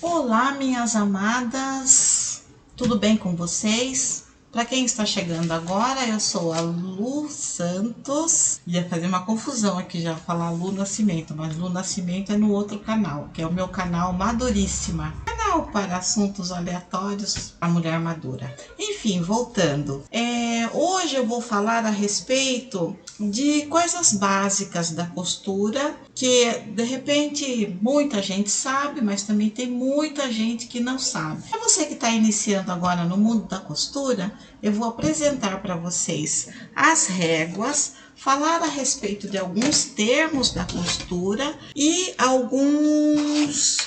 Olá, minhas amadas, tudo bem com vocês? Para quem está chegando agora, eu sou a Lu Santos. Ia fazer uma confusão aqui já falar Lu Nascimento, mas Lu Nascimento é no outro canal, que é o meu canal Maduríssima. Canal para assuntos aleatórios, a mulher madura. Enfim, voltando. Hoje eu vou falar a respeito de coisas básicas da costura, que de repente muita gente sabe, mas também tem muita gente que não sabe. Para você que está iniciando agora no mundo da costura, eu vou apresentar para vocês as réguas, falar a respeito de alguns termos da costura e alguns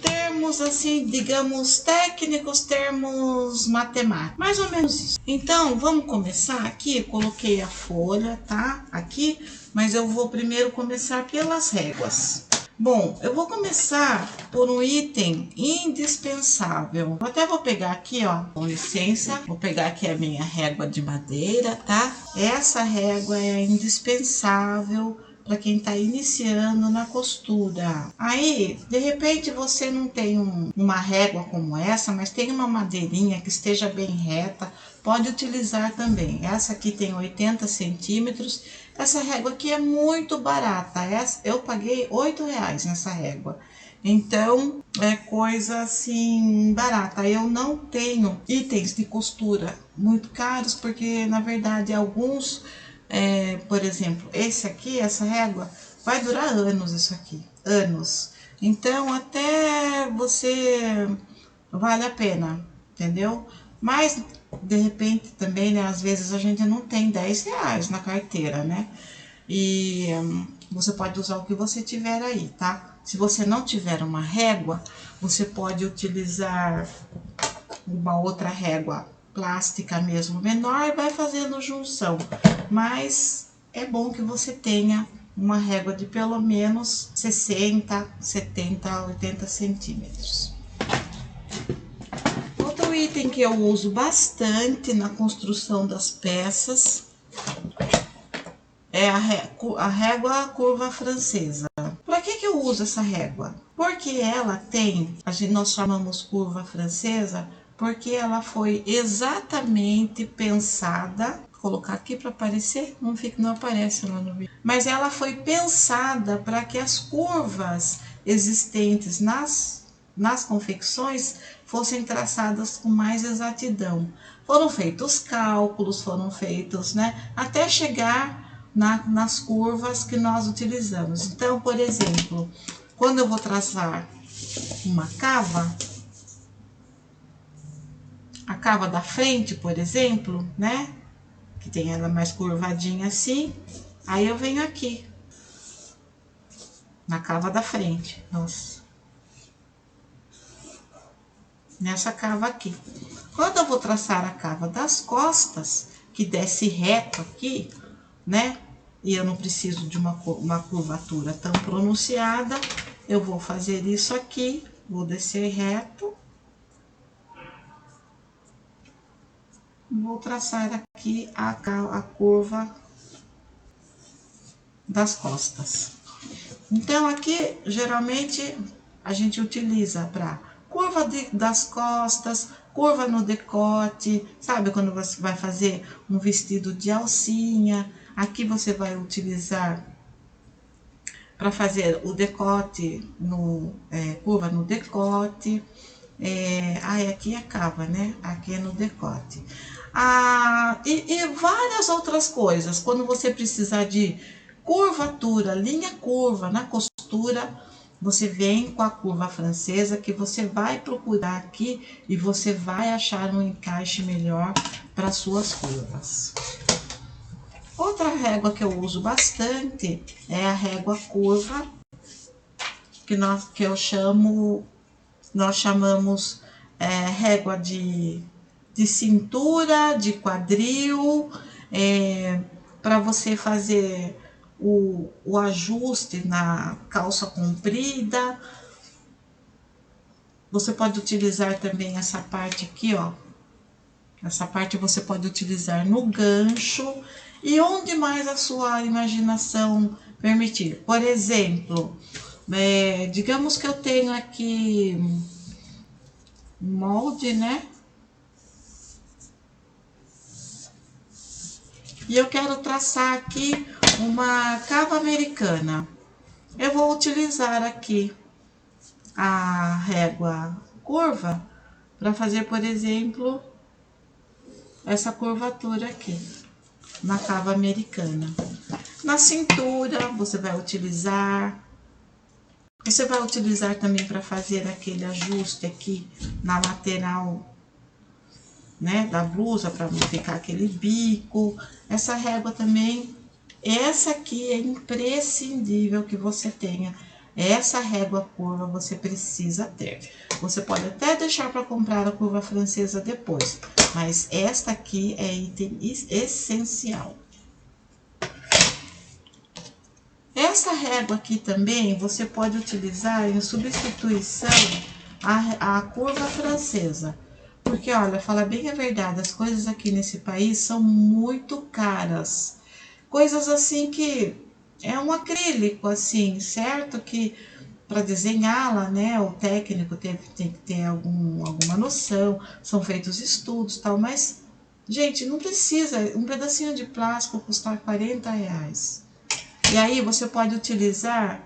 termos assim, digamos, técnicos, termos matemáticos, mais ou menos isso. Então, vamos começar aqui. Eu coloquei a folha, tá? Aqui, mas eu vou primeiro começar pelas réguas. Bom, eu vou começar por um item indispensável. Eu até vou pegar aqui, ó, com licença, vou pegar aqui a minha régua de madeira, tá? Essa régua é indispensável para quem está iniciando na costura. Aí, de repente, você não tem uma régua como essa, mas tem uma madeirinha que esteja bem reta, pode utilizar também. Essa aqui tem 80 centímetros. Essa régua aqui é muito barata. Eu paguei R$8 nessa régua. Então, é coisa assim barata. Eu não tenho itens de costura muito caros, porque na verdade alguns, por exemplo, esse aqui, essa régua, vai durar anos isso aqui, anos. Então, até você vale a pena, entendeu? Mas, de repente, também, né, às vezes a gente não tem R$10 na carteira, né? E você pode usar o que você tiver aí, tá? Se você não tiver uma régua, você pode utilizar uma outra régua plástica mesmo menor e vai fazendo junção. Mas é bom que você tenha uma régua de pelo menos 60, 70, 80 centímetros. Outro item que eu uso bastante na construção das peças é a régua curva francesa. Para que eu uso essa régua? Porque ela tem, nós chamamos curva francesa, porque ela foi exatamente pensada, vou colocar aqui para aparecer, não aparece lá no vídeo, mas ela foi pensada para que as curvas existentes nas confecções fossem traçadas com mais exatidão. Foram feitos cálculos, foram feitos, né, até chegar nas curvas que nós utilizamos. Então, por exemplo, quando eu vou traçar uma cava, a cava da frente, por exemplo, né, que tem ela mais curvadinha assim, aí eu venho aqui, na cava da frente, nossa, nessa cava aqui. Quando eu vou traçar a cava das costas, que desce reto aqui, né? E eu não preciso de uma curvatura tão pronunciada, eu vou fazer isso aqui, vou descer reto. Vou traçar aqui a curva das costas. Então, aqui, geralmente, a gente utiliza para curva das costas, curva no decote, sabe? Quando você vai fazer um vestido de alcinha, aqui você vai utilizar para fazer o decote, curva no decote. Aqui é a cava, né? Aqui é no decote. E várias outras coisas. Quando você precisar de curvatura, linha curva na costura, você vem com a curva francesa, que você vai procurar aqui e você vai achar um encaixe melhor para suas curvas. Outra régua que eu uso bastante é a régua curva, nós chamamos régua de cintura, de quadril, para você fazer o ajuste na calça comprida. Você pode utilizar também essa parte aqui, ó. Essa parte você pode utilizar no gancho e onde mais a sua imaginação permitir. Por exemplo, Digamos que eu tenho aqui um molde, né? E eu quero traçar aqui uma cava americana. Eu vou utilizar aqui a régua curva para fazer, por exemplo, essa curvatura aqui na cava americana. Na cintura você vai utilizar também para fazer aquele ajuste aqui na lateral, né, da blusa, para não ficar aquele bico. Essa régua também, essa aqui é imprescindível que você tenha. Essa régua curva você precisa ter. Você pode até deixar para comprar a curva francesa depois, mas esta aqui é item essencial. Essa régua aqui também você pode utilizar em substituição à curva francesa. Porque, olha, falar bem a verdade, as coisas aqui nesse país são muito caras. Coisas assim que é um acrílico, assim, certo? Que para desenhá-la, né, o técnico tem que ter alguma noção, são feitos estudos e tal, mas, gente, não precisa, um pedacinho de plástico custar R$40. E aí você pode utilizar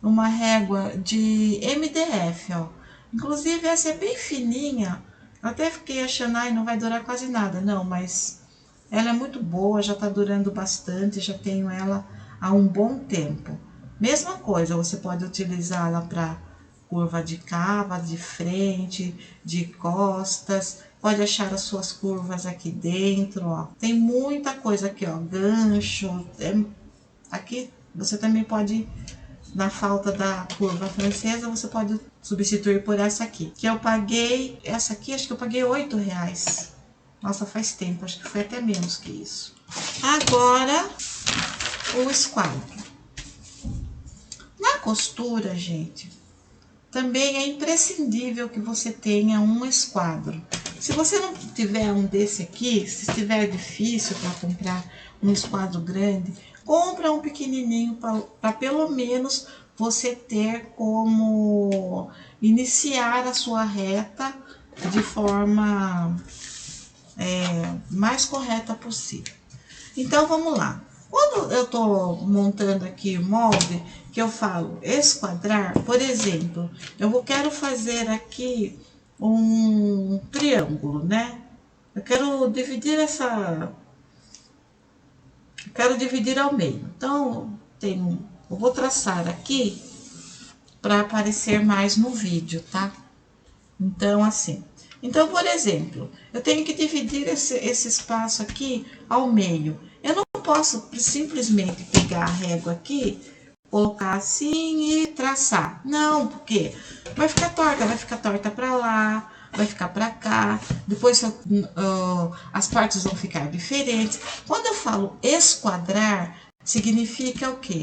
uma régua de MDF, ó. Inclusive essa é bem fininha. Eu até fiquei achando, ai, não vai durar quase nada. Não, mas ela é muito boa, já tá durando bastante, já tenho ela há um bom tempo. Mesma coisa, você pode utilizá-la para curva de cava, de frente, de costas. Pode achar as suas curvas aqui dentro, ó. Tem muita coisa aqui, ó, gancho. Aqui você também pode, na falta da curva francesa, você pode substituir por essa aqui. Que eu paguei, essa aqui acho que eu paguei R$8. Nossa, faz tempo, acho que foi até menos que isso. Agora, o esquadro. Na costura, gente, também é imprescindível que você tenha um esquadro. Se você não tiver um desse aqui, se estiver difícil para comprar um esquadro grande, compra um pequenininho para pelo menos você ter como iniciar a sua reta de forma mais correta possível. Então vamos lá. Quando eu tô montando aqui o molde, que eu falo esquadrar, por exemplo, quero fazer aqui um triângulo, né? Eu quero dividir ao meio. Então, eu vou traçar aqui para aparecer mais no vídeo, tá? Então, assim. Então, por exemplo, eu tenho que dividir esse espaço aqui ao meio. Eu não posso simplesmente pegar a régua aqui, colocar assim e traçar. Não, porque vai ficar torta para lá, vai ficar para cá, depois as partes vão ficar diferentes. Quando eu falo esquadrar, significa o quê?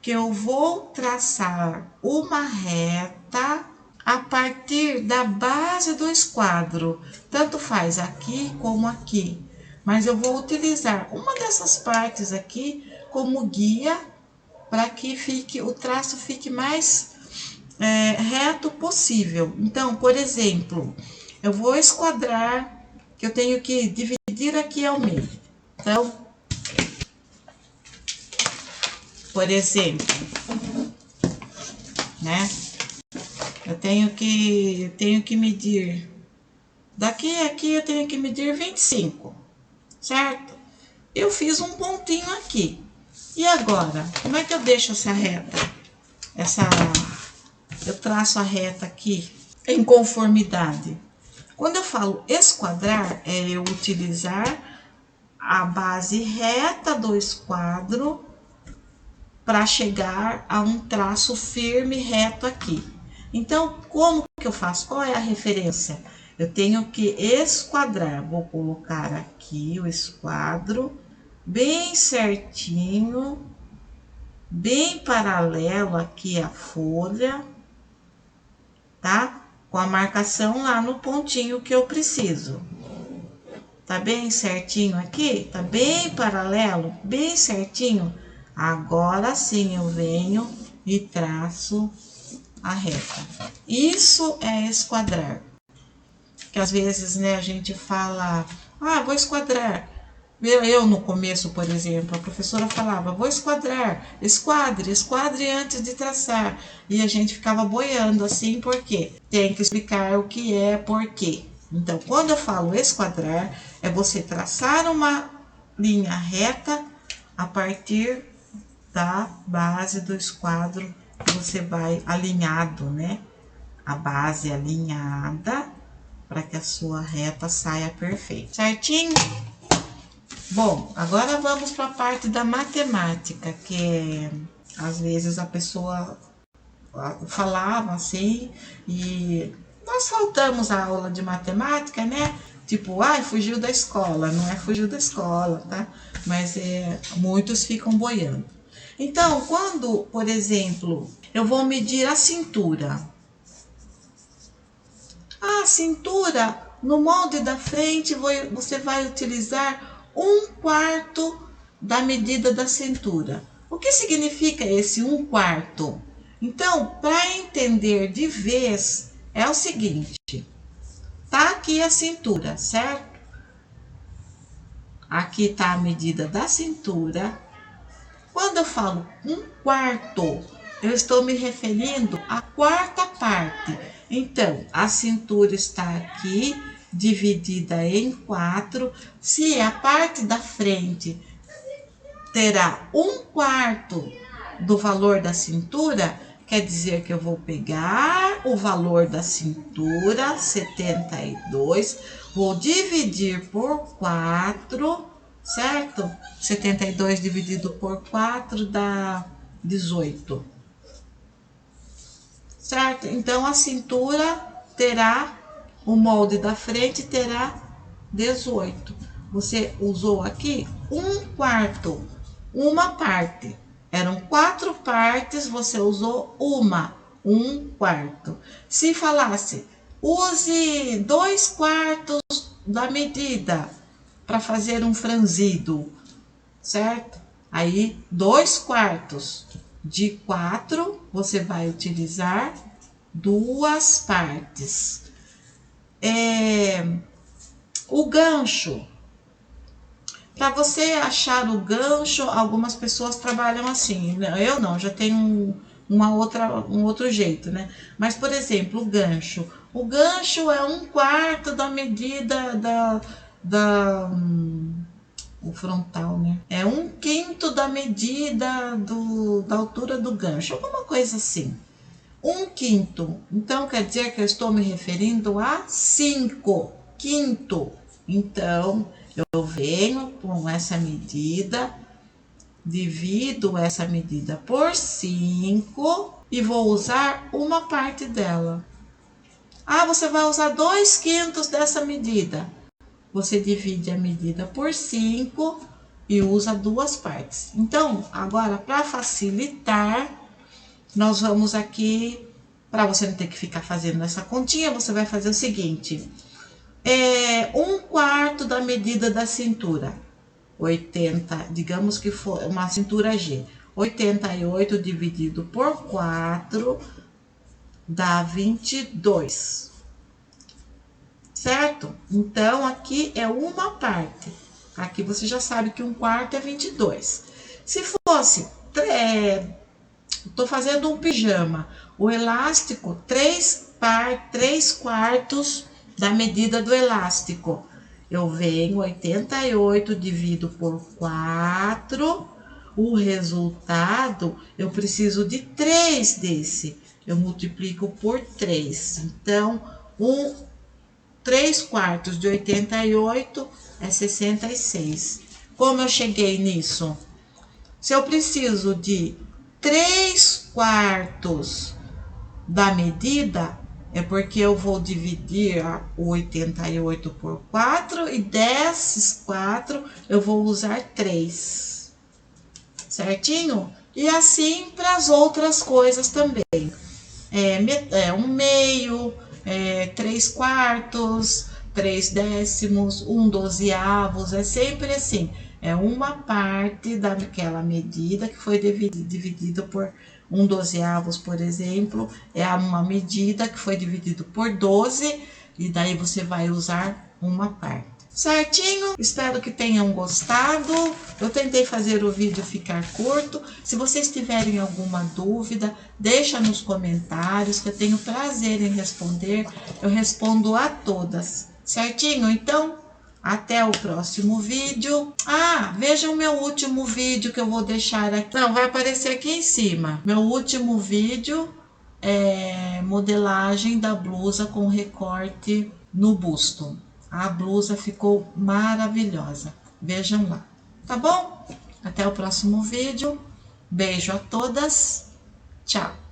Que eu vou traçar uma reta a partir da base do esquadro, tanto faz aqui como aqui, mas eu vou utilizar uma dessas partes aqui como guia para que o traço fique mais reto possível. Então, por exemplo, eu vou esquadrar, que eu tenho que dividir aqui ao meio. Então, por exemplo, né? Eu tenho que medir, daqui a aqui eu tenho que medir 25, certo? Eu fiz um pontinho aqui. E agora, como é que eu deixo essa reta? Eu traço a reta aqui em conformidade. Quando eu falo esquadrar, é eu utilizar a base reta do esquadro para chegar a um traço firme reto aqui. Então, como que eu faço? Qual é a referência? Eu tenho que esquadrar. Vou colocar aqui o esquadro bem certinho, bem paralelo aqui a folha, tá? Com a marcação lá no pontinho que eu preciso. Tá bem certinho aqui? Tá bem paralelo, bem certinho? Agora sim eu venho e traço a reta. Isso é esquadrar. Que às vezes, né, a gente fala, vou esquadrar. Eu no começo, por exemplo, a professora falava, vou esquadrar, esquadre antes de traçar. E a gente ficava boiando assim, porque tem que explicar o que é, por quê. Então, quando eu falo esquadrar, é você traçar uma linha reta a partir da base do esquadro que você vai alinhado, né? A base alinhada para que a sua reta saia perfeita. Certinho? Bom, agora vamos para a parte da matemática, que é, às vezes a pessoa falava assim e nós faltamos a aula de matemática, né? Tipo, fugiu da escola. Não é fugiu da escola, tá? Mas muitos ficam boiando. Então, quando, por exemplo, eu vou medir a cintura. A cintura, no molde da frente, você vai utilizar 1/4 da medida da cintura. O que significa esse 1/4? Então, para entender de vez, é o seguinte. Tá aqui a cintura, certo? Aqui está a medida da cintura. Quando eu falo 1/4, eu estou me referindo à quarta parte. Então, a cintura está aqui, dividida em 4. Se a parte da frente terá 1/4 do valor da cintura, quer dizer que eu vou pegar o valor da cintura, 72, vou dividir por 4, certo? 72 dividido por 4 dá 18. Certo? Então, a cintura terá, o molde da frente terá 18. Você usou aqui 1/4, uma parte. Eram 4 partes, você usou uma, 1/4. Se falasse, use 2/4 da medida para fazer um franzido, certo? Aí, 2/4 de 4, você vai utilizar 2 partes. O gancho. Para você achar o gancho, algumas pessoas trabalham assim. Eu não, já tenho um outro jeito, né? Mas, por exemplo, o gancho. O gancho é 1/4 da medida o frontal, né? É 1/5 da medida da altura do gancho, alguma coisa assim. 1/5. Então, quer dizer que eu estou me referindo a 5 quinto. Então, eu venho com essa medida, divido essa medida por 5 e vou usar uma parte dela. Você vai usar 2/5 dessa medida. Você divide a medida por 5 e usa 2 partes. Então, agora, para facilitar, nós vamos aqui, para você não ter que ficar fazendo essa continha, você vai fazer o seguinte. 1/4 da medida da cintura. 80, digamos que for uma cintura G. 88 dividido por 4 dá 22. Certo? Então, aqui é uma parte. Aqui você já sabe que 1/4 é 22. Se fosse, estou fazendo um pijama, o elástico, 3/4 da medida do elástico. Eu venho 88, divido por 4. O resultado, eu preciso de 3 desse. Eu multiplico por 3. Então, 3/4 de 88 é 66. Como eu cheguei nisso? Se eu preciso de 3/4 da medida, é porque eu vou dividir o 88 por 4 e desses 4 eu vou usar 3. Certinho? E assim para as outras coisas também. 1/2, 3/4, 3/10, 1/12, é sempre assim. É uma parte daquela medida que foi dividida por Um 12avos, por exemplo, é uma medida que foi dividido por 12 e daí você vai usar uma parte. Certinho? Espero que tenham gostado. Eu tentei fazer o vídeo ficar curto. Se vocês tiverem alguma dúvida, deixa nos comentários que eu tenho prazer em responder. Eu respondo a todas. Certinho? Então, até o próximo vídeo. Ah, vejam meu último vídeo que eu vou deixar aqui. Não, vai aparecer aqui em cima. Meu último vídeo é modelagem da blusa com recorte no busto. A blusa ficou maravilhosa. Vejam lá. Tá bom? Até o próximo vídeo. Beijo a todas. Tchau.